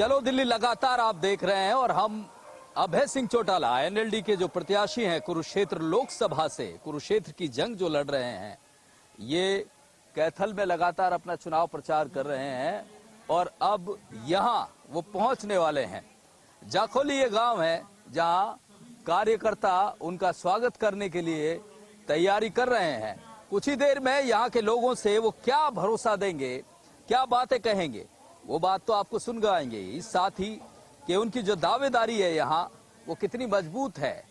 चलो दिल्ली लगातार आप देख रहे हैं और हम अभय सिंह चौटाला एनएलडी के जो प्रत्याशी हैं कुरुक्षेत्र लोकसभा से, कुरुक्षेत्र की जंग जो लड़ रहे हैं, ये कैथल में लगातार अपना चुनाव प्रचार कर रहे हैं और अब यहां वो पहुंचने वाले हैं। जाखोली ये गांव है जहां कार्यकर्ता उनका स्वागत करने के लिए तैयारी कर रहे हैं। कुछ ही देर में यहां के लोगों से वो क्या भरोसा देंगे, क्या बातें कहेंगे, वो बात तो आपको सुन गाएंगे। इस साथ ही कि उनकी जो दावेदारी है यहाँ वो कितनी मजबूत है।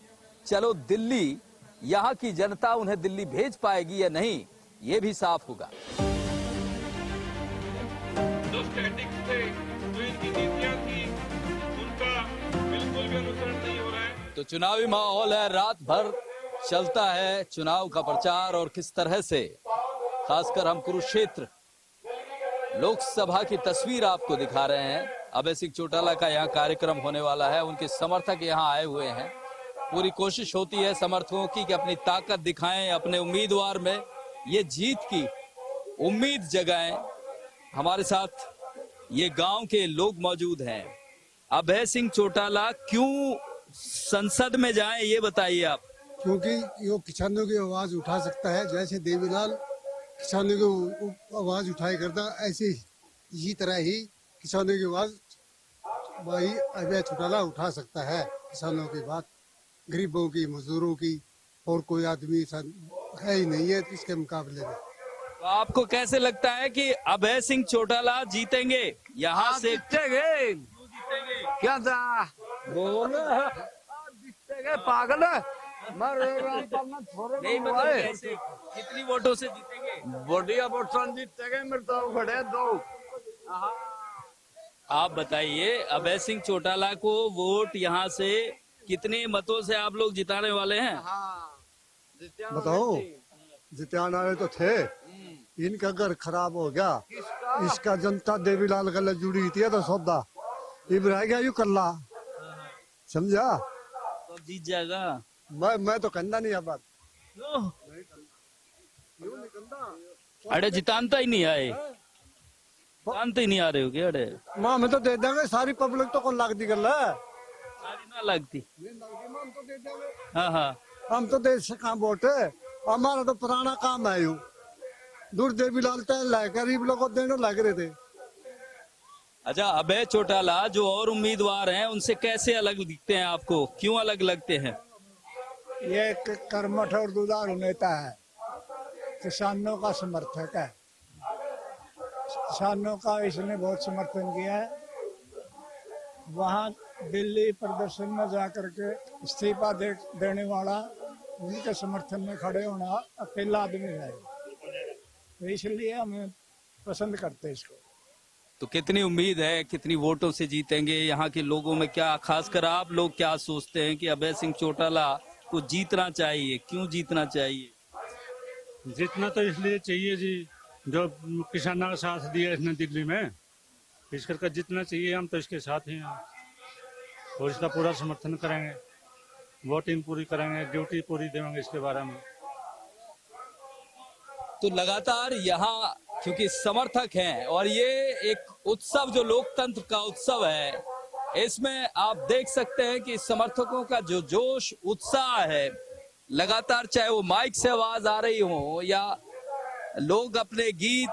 चलो दिल्ली, यहाँ की जनता उन्हें दिल्ली भेज पाएगी या नहीं, ये भी साफ होगा। जो स्टैटिक्स थे, जो इनकी नीतियां थी, उनका बिल्कुल भी अनुसरण नहीं हो रहा है। तो चुनावी माहौल है, रात भर चलता है चुनाव का प्रचार और किस तरह से, खासकर हम कुरुक्षेत्र लोकसभा की तस्वीर आपको दिखा रहे हैं। अभय सिंह चौटाला का यहाँ कार्यक्रम होने वाला है, उनके समर्थक यहाँ आए हुए हैं। पूरी कोशिश होती है समर्थकों की कि अपनी ताकत दिखाएं, अपने उम्मीदवार में ये जीत की उम्मीद जगाएं। हमारे साथ ये गांव के लोग मौजूद हैं। अभय सिंह चौटाला क्यों संसद में जाएं, ये बताइए आप। क्योंकि ये किसानों की आवाज उठा सकता है, जैसे देवीलाल किसानों की आवाज उठाया करता, ऐसे इसी तरह ही किसानों की आवाज भाई अभय चौटाला उठा सकता है। किसानों की बात, गरीबों की, मजदूरों की, और कोई आदमी है ही नहीं है इसके मुकाबले में। तो आपको कैसे लगता है कि अभय सिंह चौटाला जीतेंगे यहाँ से? जीतेंगे क्या था जीतेंगे पागल है। नहीं मतलब कैसे, कितनी वोटों से जीतेंगे? बढ़िया वोट जीतेंगे। मेरे तो खड़े दो। आप बताइए, अभय सिंह चौटाला को वोट यहाँ से कितने मतों से आप लोग जिताने वाले हैं? बताओ, जिताने वाले तो थे, इनका घर खराब हो गया। इसका जनता देवीलाल गले जुड़ी थी तो सौदा इब रह गया यू कल्ला, समझा? तो जीत जाएगा। मैं तो कहना नहीं अब बात। अरे जितानता ही नहीं आए, जितानते ही नहीं आ रहे हो क्या? अरे माँ मैं तो दे देंगे, सारी पब्लिक तो कौन लगती गल है, सारी ना लगती। हाँ हाँ, हम तो दे सका वोट, हमारा तो पुराना काम है यू। दूर देवीलाल गरीब लोगों को देने लग रहे थे। अच्छा, अभय चौटाला जो और उम्मीदवार हैं उनसे कैसे अलग दिखते हैं आपको, क्यों अलग लगते हैं? ये एक कर्मठ और दुधारू नेता है, किसानों का समर्थक है। किसानों का इसने बहुत समर्थन किया है। वहाँ दिल्ली प्रदर्शन में जाकर के इस्तीफा देने वाला, उनके समर्थन में खड़े होना अकेला आदमी है, तो इसलिए हमें पसंद करते हैं इसको। तो कितनी उम्मीद है, कितनी वोटों से जीतेंगे? यहाँ के लोगों में क्या, खासकर आप लोग क्या सोचते हैं कि अभय सिंह चौटाला को जीतना चाहिए, क्यों जीतना चाहिए? जीतना तो इसलिए चाहिए जी, जो किसानों का साथ दिया इसने दिल्ली में, इस करके जीतना चाहिए। हम तो इसके साथ ही हैं और इसका पूरा समर्थन करेंगे, वोटिंग पूरी करेंगे, ड्यूटी पूरी देंगे इसके बारे में। तो लगातार यहाँ क्योंकि समर्थक हैं और ये एक उत्सव जो लोकतंत्र का उत्सव है, इसमें आप देख सकते हैं कि समर्थकों का जो जोश उत्साह है, लगातार चाहे वो माइक से आवाज आ रही हो या लोग अपने गीत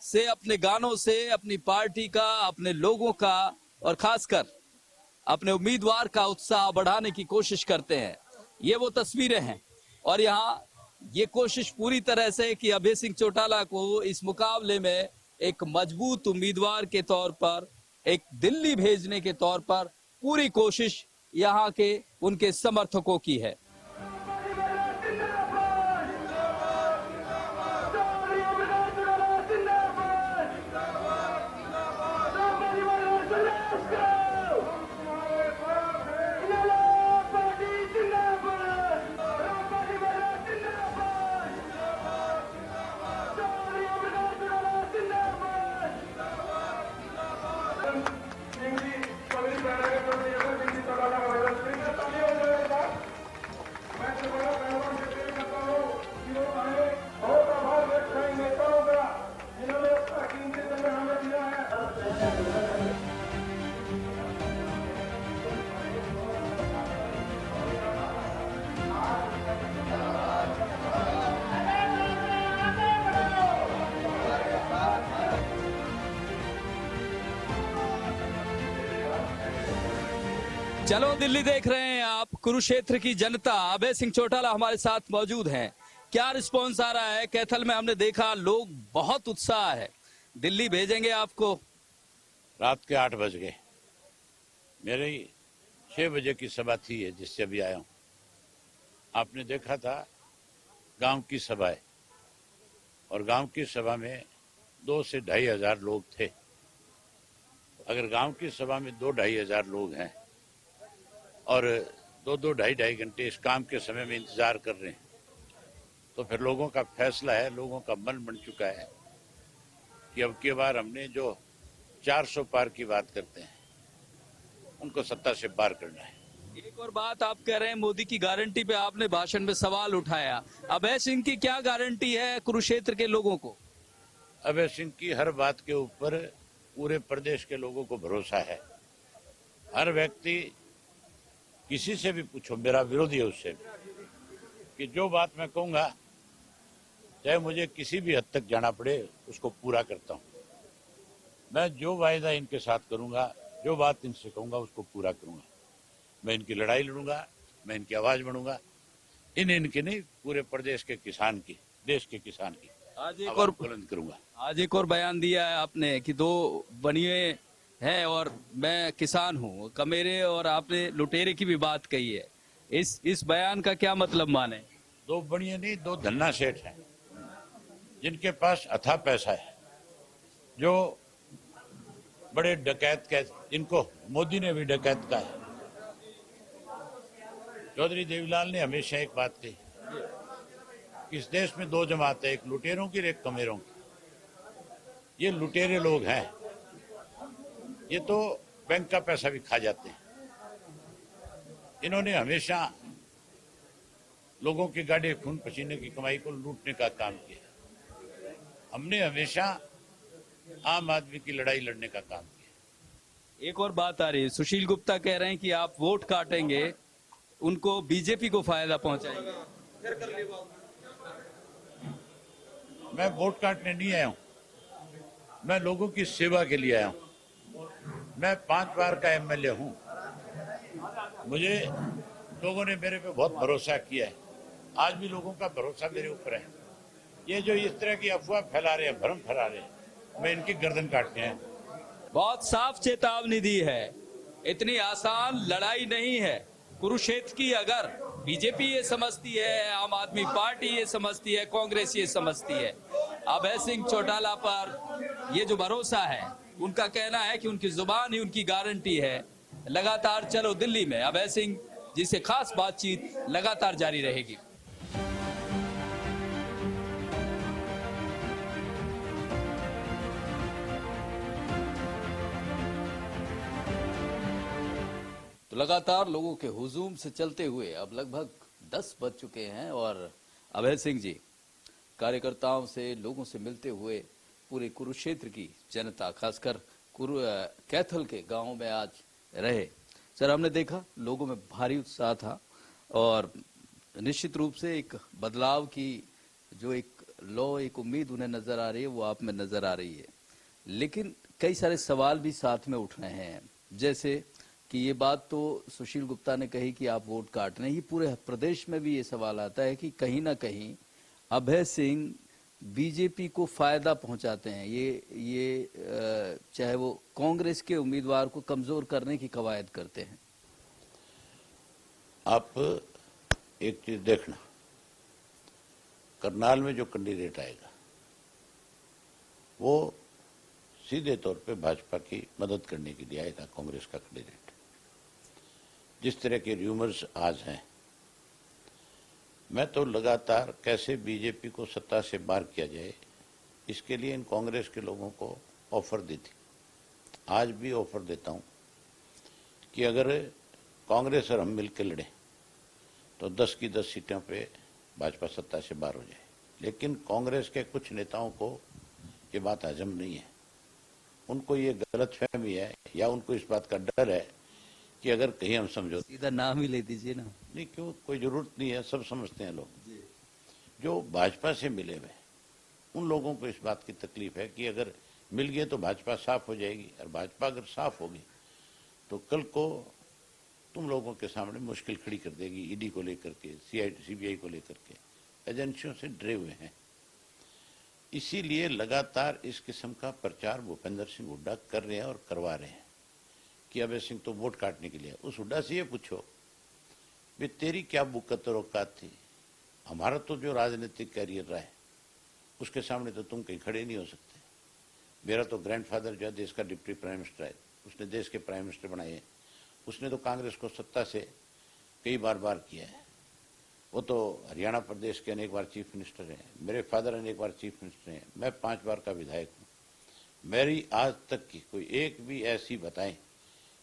से, अपने गानों से अपनी पार्टी का, अपने लोगों का और खासकर अपने उम्मीदवार का उत्साह बढ़ाने की कोशिश करते हैं। ये वो तस्वीरें हैं और यहाँ ये कोशिश पूरी तरह से कि अभय सिंह चौटाला को इस मुकाबले में एक मजबूत उम्मीदवार के तौर पर, एक दिल्ली भेजने के तौर पर पूरी कोशिश यहाँ के उनके समर्थकों की है। चलो दिल्ली देख रहे हैं आप, कुरुक्षेत्र की जनता, अभय सिंह चौटाला हमारे साथ मौजूद हैं। क्या रिस्पॉन्स आ रहा है? कैथल में हमने देखा लोग बहुत उत्साह है। दिल्ली भेजेंगे आपको। रात के 8 बज गए। मेरी 6 बजे की सभा थी है जिससे अभी आया हूं। आपने देखा था गांव की सभाएं, और गांव की सभा में 2 से 2.5 हजार लोग थे। अगर गांव की सभा में 2-2.5 हजार लोग हैं और 2-2, 2.5 घंटे इस काम के समय में इंतजार कर रहे हैं, तो फिर लोगों का फैसला है, लोगों का मन बन चुका है कि अब की बार हमने जो 400 पार की बात करते हैं उनको सत्ता से पार करना है। एक और बात आप कह रहे हैं, मोदी की गारंटी पे आपने भाषण में सवाल उठाया। अभय सिंह की क्या गारंटी है कुरुक्षेत्र के लोगों को? अभय सिंह की हर बात के ऊपर पूरे प्रदेश के लोगों को भरोसा है। हर व्यक्ति, किसी से भी पूछो, मेरा विरोधी है उससे भी, कि जो बात मैं कहूंगा चाहे मुझे किसी भी हद तक जाना पड़े उसको पूरा करता हूं। मैं जो वायदा इनके साथ करूंगा, जो बात इनसे कहूंगा उसको पूरा करूंगा। मैं इनकी लड़ाई लड़ूंगा, मैं इनकी आवाज बनूंगा, इनकी नहीं, पूरे प्रदेश के किसान की, देश के किसान की आज एक आवाज और बुलंद करूंगा। आज एक और बयान दिया है आपने कि 2 बनिए हैं और मैं किसान हूँ। कमेरे और आपने लुटेरे की भी बात कही है। इस बयान का क्या मतलब माने? 2 बनिए नहीं, 2 धन्ना सेठ हैं जिनके पास अथाह पैसा है, जो बड़े डकैत कह, इनको मोदी ने भी डकैत कहा है। चौधरी देवीलाल ने हमेशा एक बात कही, इस देश में 2 जमात है, एक लुटेरों की और एक कमेरों की। ये लुटेरे लोग हैं, ये तो बैंक का पैसा भी खा जाते हैं। इन्होंने हमेशा लोगों की गाड़ी खून पसीने की कमाई को लूटने का काम किया। हमने हमेशा आम आदमी की लड़ाई लड़ने का काम किया। एक और बात आ रही है, सुशील गुप्ता कह रहे हैं कि आप वोट काटेंगे, उनको बीजेपी को फायदा पहुंचाएंगे। मैं वोट काटने नहीं आया हूं, मैं लोगों की सेवा के लिए आया हूं। मैं 5 बार का एमएलए हूं। मुझे लोगों ने मेरे पे बहुत भरोसा किया है। आज भी लोगों का भरोसा मेरे ऊपर है। ये जो इस तरह की अफवाह फैला रहे हैं, भ्रम फैला रहे हैं, मैं इनकी गर्दन काटने हैं। बहुत साफ चेतावनी दी है, इतनी आसान लड़ाई नहीं है कुरुक्षेत्र की। अगर बीजेपी ये समझती है, आम आदमी पार्टी ये समझती है, कांग्रेस ये समझती है, अभय सिंह चौटाला पर ये जो भरोसा है, उनका कहना है कि उनकी जुबान ही उनकी गारंटी है। लगातार चलो दिल्ली में अभय सिंह जी से खास बातचीत लगातार जारी रहेगी। तो लगातार लोगों के हुजूम से चलते हुए अब लगभग 10 बज चुके हैं और अभय सिंह जी कार्यकर्ताओं से, लोगों से मिलते हुए पूरे कुरुक्षेत्र की जनता, खासकर कैथल के गांव में आज रहे। सर, हमने देखा लोगों में भारी उत्साह था और निश्चित रूप से एक बदलाव की जो एक उम्मीद उन्हें नजर आ रही है, वो आप में नजर आ रही है। लेकिन कई सारे सवाल भी साथ में उठ रहे हैं, जैसे कि ये बात तो सुशील गुप्ता ने कही कि आप वोट काट रहे हैं। ये पूरे प्रदेश में भी ये सवाल आता है कि कहीं ना कहीं अभय सिंह बीजेपी को फायदा पहुंचाते हैं। ये चाहे वो कांग्रेस के उम्मीदवार को कमजोर करने की कवायद करते हैं। आप एक चीज देखना, करनाल में जो कैंडिडेट आएगा वो सीधे तौर पे भाजपा की मदद करने के लिए आएगा, कांग्रेस का कैंडिडेट। जिस तरह के र्यूमर्स आज हैं, मैं तो लगातार कैसे बीजेपी को सत्ता से बाहर किया जाए, इसके लिए इन कांग्रेस के लोगों को ऑफर दी थी। आज भी ऑफर देता हूं कि अगर कांग्रेस और हम मिलकर लड़े तो 10 की 10 सीटों पे भाजपा सत्ता से बाहर हो जाए। लेकिन कांग्रेस के कुछ नेताओं को ये बात हजम नहीं है। उनको ये गलतफहमी है या उनको इस बात का डर है कि अगर कहीं हम समझौते, सीधा नाम ही ले दीजिए ना। नहीं, क्यों, कोई जरूरत नहीं है, सब समझते हैं लोग। जो भाजपा से मिले हुए उन लोगों को इस बात की तकलीफ है कि अगर मिल गए तो भाजपा साफ हो जाएगी, और भाजपा अगर साफ होगी तो कल को तुम लोगों के सामने मुश्किल खड़ी कर देगी। ईडी को लेकर के, सीबीआई को लेकर के एजेंसियों से डरे हुए हैं। इसीलिए लगातार इस किस्म का प्रचार भूपेंद्र सिंह हुड्डा कर रहे हैं और करवा रहे हैं कि अभय सिंह तो वोट काटने के लिए। उस हुड्डा से ये पूछो भी तेरी क्या बुकत और औकात थी? हमारा तो जो राजनीतिक कैरियर रहा है उसके सामने तो तुम कहीं खड़े नहीं हो सकते। मेरा तो ग्रैंडफादर जो है देश का डिप्टी प्राइम मिनिस्टर है, उसने देश के प्राइम मिनिस्टर बनाए, उसने तो कांग्रेस को सत्ता से कई बार किया है। वो तो हरियाणा प्रदेश के अनेक बार चीफ मिनिस्टर हैं, मेरे फादर अनेक बार चीफ मिनिस्टर हैं, मैं 5 बार का विधायक हूँ। मेरी आज तक की कोई एक भी ऐसी बताएं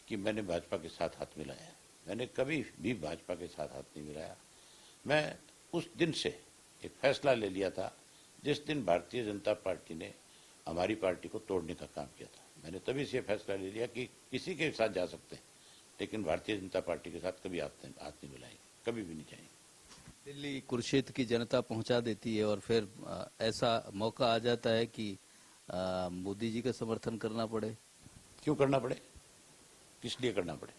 कि मैंने भाजपा के साथ हाथ मिलाया। मैंने कभी भी भाजपा के साथ हाथ नहीं मिलाया। मैं उस दिन से एक फैसला ले लिया था जिस दिन भारतीय जनता पार्टी ने हमारी पार्टी को तोड़ने का काम किया था। मैंने तभी से फैसला ले लिया कि किसी के साथ जा सकते हैं लेकिन भारतीय जनता पार्टी के साथ कभी हाथ नहीं मिलाएंगे, कभी भी नहीं जाएंगे। दिल्ली कुरुक्षेत्र की जनता पहुंचा देती है और फिर ऐसा मौका आ जाता है कि मोदी जी का समर्थन करना पड़े। क्यों करना पड़े? किस लिए करना पड़े?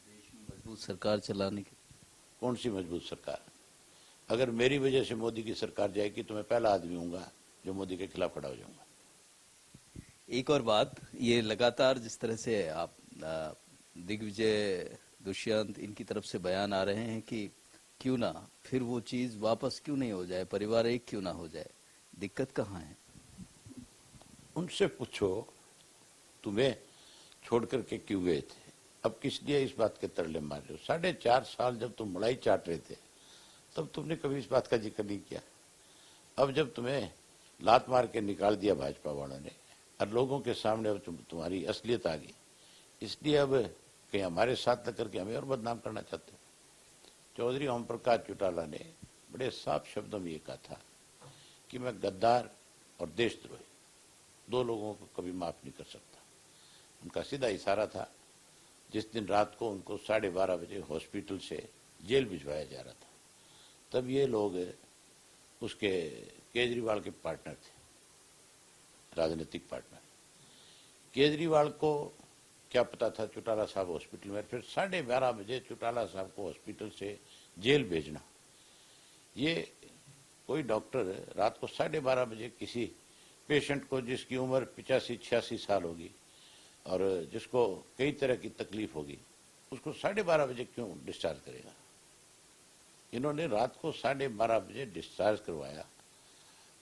देश में मजबूत सरकार चलाने की। कौन सी मजबूत सरकार? अगर मेरी वजह से मोदी की सरकार जाएगी तो मैं पहला आदमी हूंगा जो मोदी के खिलाफ खड़ा हो जाऊंगा। एक और बात, ये लगातार जिस तरह से आप दिग्विजय, दुष्यंत, इनकी तरफ से बयान आ रहे हैं कि क्यों ना फिर वो चीज वापस क्यों नहीं हो जाए, परिवार एक क्यों ना हो जाए, दिक्कत कहाँ है? उनसे पूछो तुम्हें छोड़ करके क्यों गए थे, अब किस लिए इस बात के तरले मार रहे हो? 4.5 साल जब तुम मलाई चाट रहे थे तब तुमने कभी इस बात का जिक्र नहीं किया। अब जब तुम्हें लात मार के निकाल दिया भाजपा वालों ने और लोगों के सामने अब तुम्हारी असलियत आ गई, इसलिए अब कहीं हमारे साथ न करके हमें और बदनाम करना चाहते हो। चौधरी ओम प्रकाश चौटाला ने बड़े साफ शब्दों में ये कहा था कि मैं गद्दार और देशद्रोही 2 लोगों को कभी माफ नहीं कर सकता। उनका सीधा इशारा था जिस दिन रात को उनको 12:30 बजे हॉस्पिटल से जेल भिजवाया जा रहा था, तब ये लोग उसके केजरीवाल के पार्टनर थे, राजनीतिक पार्टनर। केजरीवाल को क्या पता था चौटाला साहब हॉस्पिटल में, फिर 12:30 बजे चौटाला साहब को हॉस्पिटल से जेल भेजना। ये कोई डॉक्टर रात को 12:30 बजे किसी पेशेंट को जिसकी उम्र 85-86 साल होगी और जिसको कई तरह की तकलीफ होगी, उसको 12:30 बजे क्यों डिस्चार्ज करेगा? इन्होंने रात को 12:30 बजे डिस्चार्ज करवाया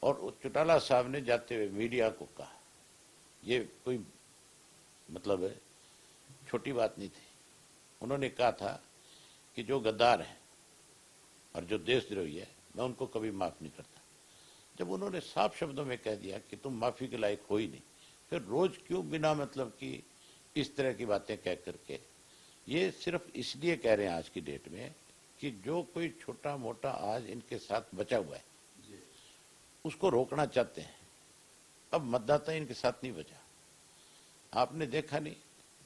और चौटाला साहब ने जाते हुए मीडिया को कहा, ये कोई मतलब छोटी बात नहीं थी। उन्होंने कहा था कि जो गद्दार है और जो देशद्रोही है मैं उनको कभी माफ नहीं करता। जब उन्होंने साफ शब्दों में कह दिया कि तुम माफी के लायक हो ही नहीं, फिर रोज क्यों बिना मतलब की इस तरह की बातें कह करके? ये सिर्फ इसलिए कह रहे हैं आज की डेट में कि जो कोई छोटा मोटा आज इनके साथ बचा हुआ है उसको रोकना चाहते हैं। अब मतदाता इनके साथ नहीं बचा। आपने देखा नहीं,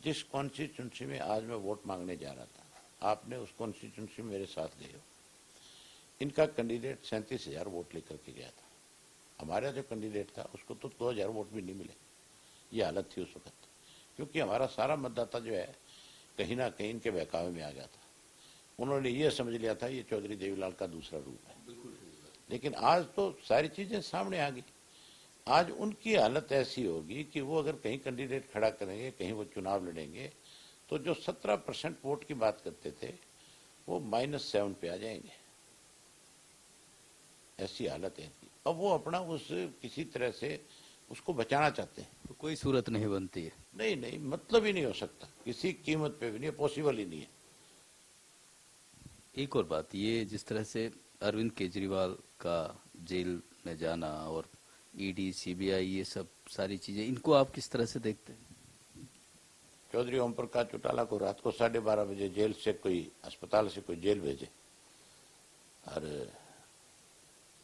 जिस कॉन्स्टिट्यूंसी में आज मैं वोट मांगने जा रहा था, आपने उस कॉन्स्टिट्यूंसी में मेरे साथ गए हो। इनका कैंडिडेट 37,000 वोट लेकर के गया था। हमारा जो कैंडिडेट था उसको तो 2,000 वोट भी नहीं मिले। ये हालत थी उस वक्त, क्योंकि हमारा सारा मतदाता जो है कहीं ना कहीं इनके बहकावे में आ गया था। उन्होंने ये समझ लिया था ये चौधरी देवीलाल का दूसरा रूप है। लेकिन आज तो सारी चीजें सामने आ गई। आज उनकी हालत ऐसी होगी कि वो अगर कहीं कैंडिडेट खड़ा करेंगे, कहीं वो चुनाव लड़ेंगे, तो जो 17% वोट की बात करते थे वो -7 पे आ जाएंगे। ऐसी हालत है। अब वो अपना उस किसी तरह से उसको बचाना चाहते हैं। तो कोई सूरत नहीं बनती है। नहीं, मतलब ही नहीं हो सकता, किसी कीमत पे भी नहीं, पॉसिबल ही नहीं है। एक और बात, ये जिस तरह से अरविंद केजरीवाल का जेल में जाना और ईडी, सीबीआई, ये सब सारी चीजें, इनको आप किस तरह से देखते हैं? चौधरी ओम प्रकाश चौटाला को रात को 12:30 बजे जेल से कोई अस्पताल से कोई जेल भेजे और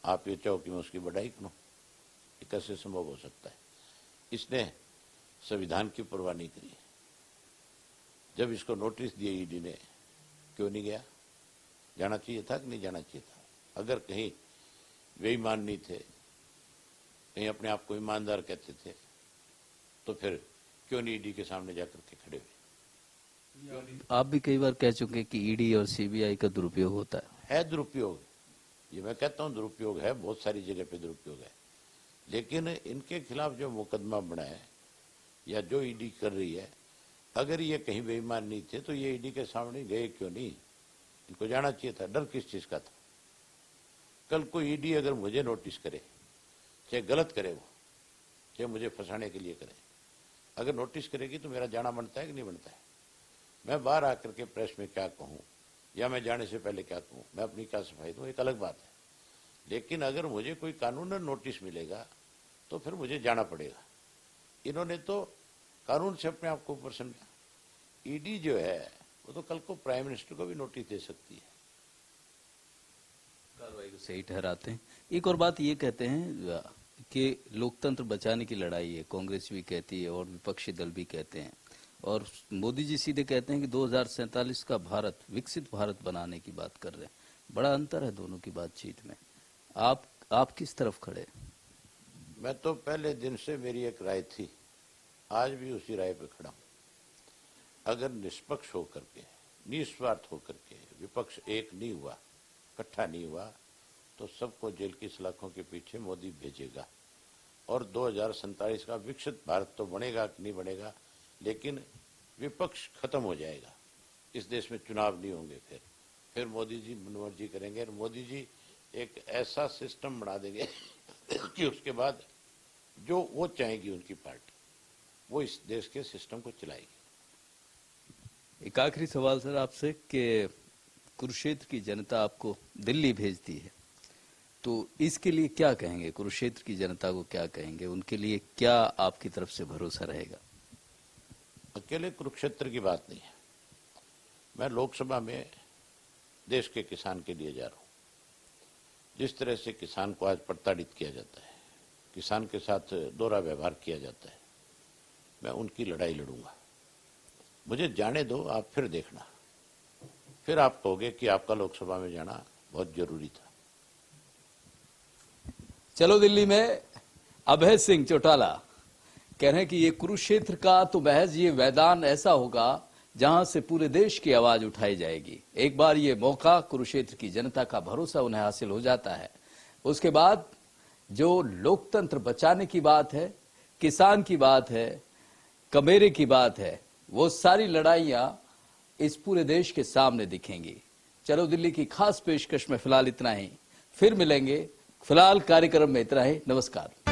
आप ये चाहो कि मैं उसकी बढ़ाई करूं, ये कैसे संभव हो सकता है? इसने संविधान की परवाह नहीं करी। जब इसको नोटिस दिए ईडी ने, क्यों नहीं गया? जाना चाहिए था कि नहीं जाना चाहिए था? अगर कहीं बेईमान नहीं थे, कहीं अपने आप को ईमानदार कहते थे, तो फिर क्यों नहीं ईडी के सामने जाकर के खड़े हुए? आप भी कई बार कह चुके हैं कि ईडी और सीबीआई का दुरुपयोग होता है दुरुपयोग। ये मैं कहता हूँ दुरुपयोग है, बहुत सारी जगह पे दुरुपयोग है। लेकिन इनके खिलाफ जो मुकदमा बना है या जो ईडी कर रही है, अगर ये कहीं बेईमान नहीं थे तो ये ईडी के सामने गए क्यों नहीं? इनको जाना चाहिए था। डर किस चीज का था? कल को ईडी अगर मुझे नोटिस करे, चाहे गलत करे वो, चाहे मुझे फंसाने के लिए करे, अगर नोटिस करेगी तो मेरा जाना बनता है कि नहीं बनता है? मैं बाहर आकर के प्रेस में क्या कहूँ या मैं जाने से पहले क्या कहूँ, मैं अपनी क्या सफाई दूँ, एक अलग बात है। लेकिन अगर मुझे कोई कानूनन नोटिस मिलेगा तो फिर मुझे जाना पड़ेगा। इन्होंने तो कानून से अपने आप को ऊपर समझा। ईडी जो है वो तो कल को प्राइम मिनिस्टर को भी नोटिस दे सकती है। कार्रवाई को सही ठहराते हैं। एक और बात ये कहते हैं कि लोकतंत्र बचाने की लड़ाई है, कांग्रेस भी कहती है और विपक्षी दल भी कहते हैं, और मोदी जी सीधे कहते हैं कि 2047 का भारत विकसित भारत बनाने की बात कर रहे हैं। बड़ा अंतर है दोनों की बातचीत में। आप किस तरफ खड़े? मैं तो पहले दिन से मेरी एक राय थी, आज भी उसी राय पे खड़ा हूं। अगर निष्पक्ष होकर के, निस्वार्थ होकर के विपक्ष एक नहीं हुआ, इकट्ठा नहीं हुआ, तो सबको जेल की सलाखों के पीछे मोदी भेजेगा। और 2047 का विकसित भारत तो बनेगा कि नहीं बनेगा, लेकिन विपक्ष खत्म हो जाएगा। इस देश में चुनाव नहीं होंगे। फिर मोदी जी मनमर्जी करेंगे और मोदी जी एक ऐसा सिस्टम बना देंगे कि उसके बाद जो वो चाहेगी उनकी पार्टी, वो इस देश के सिस्टम को चलाएगी। एक आखिरी सवाल सर आपसे कि कुरुक्षेत्र की जनता आपको दिल्ली भेजती है, तो इसके लिए क्या कहेंगे? कुरुक्षेत्र की जनता को क्या कहेंगे? उनके लिए क्या आपकी तरफ से भरोसा रहेगा? अकेले कुरुक्षेत्र की बात नहीं है। मैं लोकसभा में देश के किसान के लिए जा रहा हूं। जिस तरह से किसान को आज प्रताड़ित किया जाता है, किसान के साथ दोहरा व्यवहार किया जाता है, मैं उनकी लड़ाई लड़ूंगा। मुझे जाने दो, आप फिर देखना, फिर आप कहोगे कि आपका लोकसभा में जाना बहुत जरूरी था। चलो दिल्ली में अभय सिंह चौटाला कह रहे हैं कि ये कुरुक्षेत्र का तो महज ये मैदान ऐसा होगा जहां से पूरे देश की आवाज उठाई जाएगी। एक बार ये मौका कुरुक्षेत्र की जनता का भरोसा उन्हें हासिल हो जाता है, उसके बाद जो लोकतंत्र बचाने की बात है, किसान की बात है, कमेरे की बात है, वो सारी लड़ाइयां इस पूरे देश के सामने दिखेंगी। चलो दिल्ली की खास पेशकश में फिलहाल इतना ही, फिर मिलेंगे। फिलहाल कार्यक्रम में इतना ही। नमस्कार।